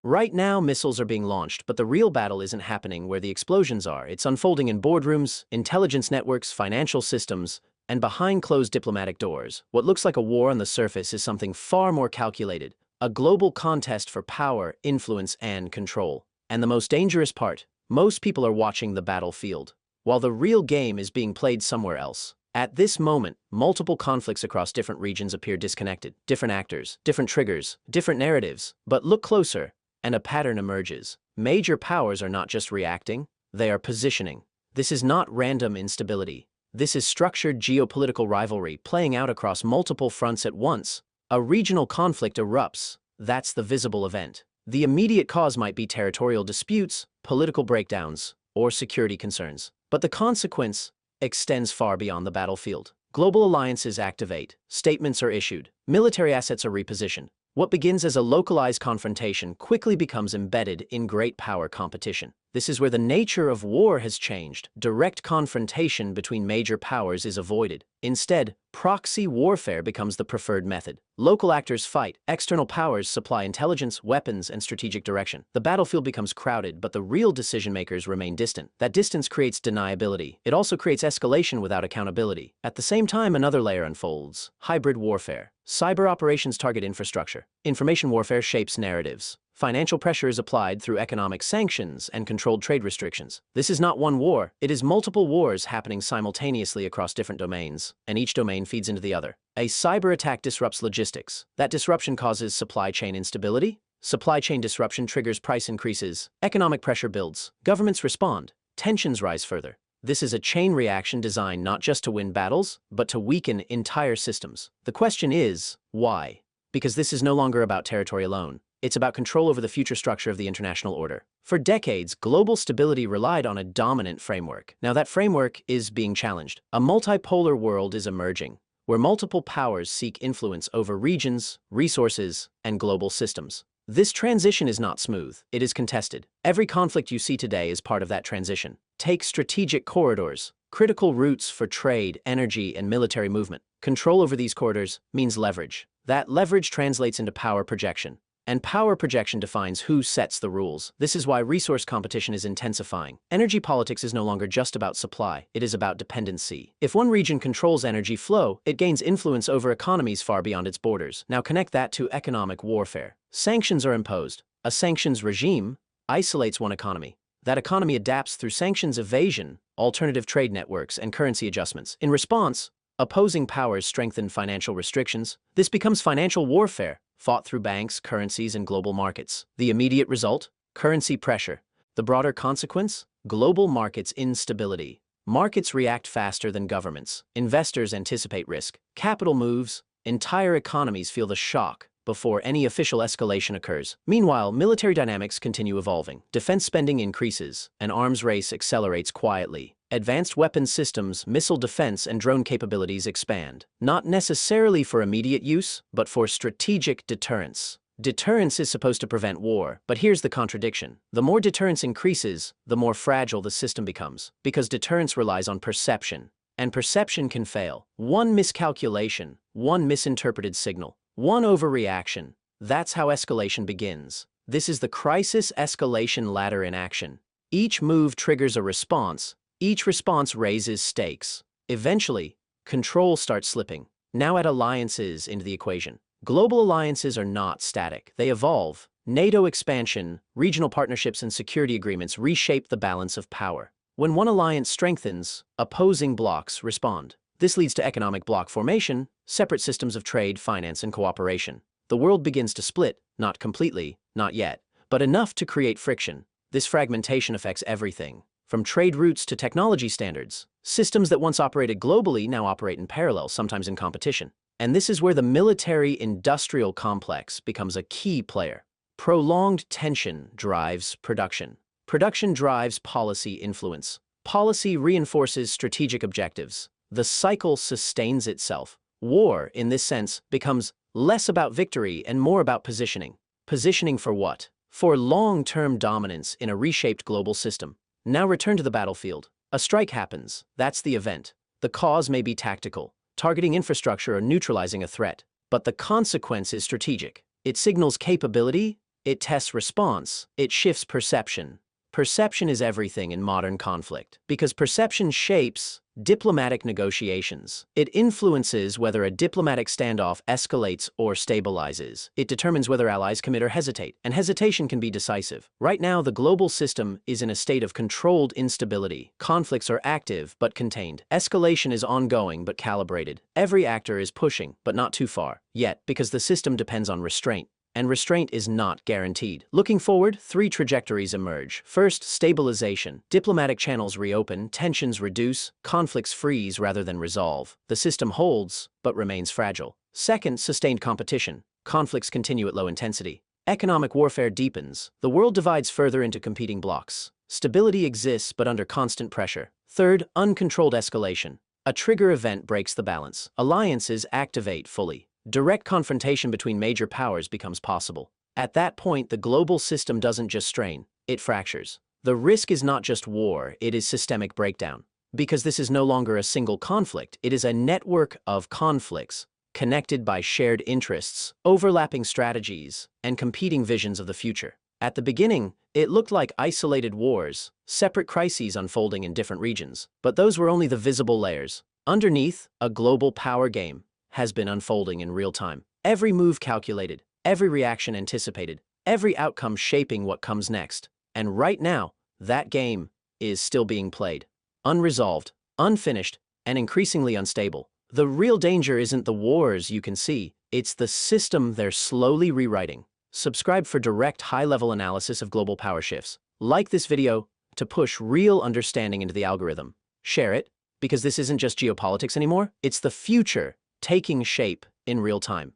Right now, missiles are being launched, but the real battle isn't happening where the explosions are. It's unfolding in boardrooms, intelligence networks, financial systems, and behind closed diplomatic doors. What looks like a war on the surface is something far more calculated, a global contest for power, influence, and control. And the most dangerous part, most people are watching the battlefield, while the real game is being played somewhere else. At this moment, multiple conflicts across different regions appear disconnected. Different actors, different triggers, different narratives. But look closer, and a pattern emerges. Major powers are not just reacting, they are positioning. This is not random instability. This is structured geopolitical rivalry playing out across multiple fronts at once. A regional conflict erupts. That's the visible event. The immediate cause might be territorial disputes, political breakdowns, or security concerns. But the consequence extends far beyond the battlefield. Global alliances activate, statements are issued, military assets are repositioned. What begins as a localized confrontation quickly becomes embedded in great power competition. This is where the nature of war has changed. Direct confrontation between major powers is avoided. Instead, proxy warfare becomes the preferred method. Local actors fight, external powers supply intelligence, weapons, and strategic direction. The battlefield becomes crowded, but the real decision-makers remain distant. That distance creates deniability. It also creates escalation without accountability. At the same time, another layer unfolds: hybrid warfare. Cyber operations target infrastructure. Information warfare shapes narratives. Financial pressure is applied through economic sanctions and controlled trade restrictions. This is not one war, it is multiple wars happening simultaneously across different domains, and each domain feeds into the other. A cyber attack disrupts logistics. That disruption causes supply chain instability. Supply chain disruption triggers price increases. Economic pressure builds. Governments respond. Tensions rise further. This is a chain reaction designed not just to win battles, but to weaken entire systems. The question is, why? Because this is no longer about territory alone. It's about control over the future structure of the international order. For decades, global stability relied on a dominant framework. Now that framework is being challenged. A multipolar world is emerging, where multiple powers seek influence over regions, resources, and global systems. This transition is not smooth. It is contested. Every conflict you see today is part of that transition. Take strategic corridors, critical routes for trade, energy, and military movement. Control over these corridors means leverage. That leverage translates into power projection. And power projection defines who sets the rules. This is why resource competition is intensifying. Energy politics is no longer just about supply, it is about dependency. If one region controls energy flow, it gains influence over economies far beyond its borders. Now connect that to economic warfare. Sanctions are imposed. A sanctions regime isolates one economy. That economy adapts through sanctions evasion, alternative trade networks, and currency adjustments. In response, opposing powers strengthen financial restrictions. This becomes financial warfare, fought through banks, currencies, and global markets. The immediate result? Currency pressure. The broader consequence? Global markets instability. Markets react faster than governments. Investors anticipate risk. Capital moves. Entire economies feel the shock before any official escalation occurs. Meanwhile, military dynamics continue evolving. Defense spending increases. An arms race accelerates quietly. Advanced weapons systems, missile defense, and drone capabilities expand. Not necessarily for immediate use, but for strategic deterrence. Deterrence is supposed to prevent war, but here's the contradiction. The more deterrence increases, the more fragile the system becomes, because deterrence relies on perception, and perception can fail. One miscalculation, one misinterpreted signal, one overreaction. That's how escalation begins. This is the crisis escalation ladder in action. Each move triggers a response. Each response raises stakes. Eventually, control starts slipping. Now add alliances into the equation. Global alliances are not static. They evolve. NATO expansion, regional partnerships, and security agreements reshape the balance of power. When one alliance strengthens, opposing blocs respond. This leads to economic bloc formation, separate systems of trade, finance, and cooperation. The world begins to split, not completely, not yet, but enough to create friction. This fragmentation affects everything, from trade routes to technology standards. Systems that once operated globally now operate in parallel, sometimes in competition. And this is where the military-industrial complex becomes a key player. Prolonged tension drives production. Production drives policy influence. Policy reinforces strategic objectives. The cycle sustains itself. War, in this sense, becomes less about victory and more about positioning. Positioning for what? For long-term dominance in a reshaped global system. Now return to the battlefield. A strike happens. That's the event. The cause may be tactical, targeting infrastructure or neutralizing a threat. But the consequence is strategic. It signals capability, It tests response. It shifts perception. Perception is everything in modern conflict, because perception shapes diplomatic negotiations. It influences whether a diplomatic standoff escalates or stabilizes. It determines whether allies commit or hesitate, and hesitation can be decisive. Right now, the global system is in a state of controlled instability. Conflicts are active but contained. Escalation is ongoing but calibrated. Every actor is pushing, but not too far, yet, because the system depends on restraint. And restraint is not guaranteed. Looking forward, 3 trajectories emerge. First, stabilization. Diplomatic channels reopen, tensions reduce, conflicts freeze rather than resolve. The system holds, but remains fragile. Second, sustained competition. Conflicts continue at low intensity. Economic warfare deepens. The world divides further into competing blocks. Stability exists, but under constant pressure. Third, uncontrolled escalation. A trigger event breaks the balance. Alliances activate fully. Direct confrontation between major powers becomes possible. At that point, the global system doesn't just strain, it fractures. The risk is not just war, it is systemic breakdown. Because this is no longer a single conflict, it is a network of conflicts, connected by shared interests, overlapping strategies, and competing visions of the future. At the beginning, it looked like isolated wars, separate crises unfolding in different regions. But those were only the visible layers. Underneath, a global power game has been unfolding in real time. Every move calculated, every reaction anticipated, every outcome shaping what comes next. And right now, that game is still being played. Unresolved, unfinished, and increasingly unstable. The real danger isn't the wars you can see, it's the system they're slowly rewriting. Subscribe for direct high-level analysis of global power shifts. Like this video to push real understanding into the algorithm. Share it, because this isn't just geopolitics anymore, it's the future taking shape in real time.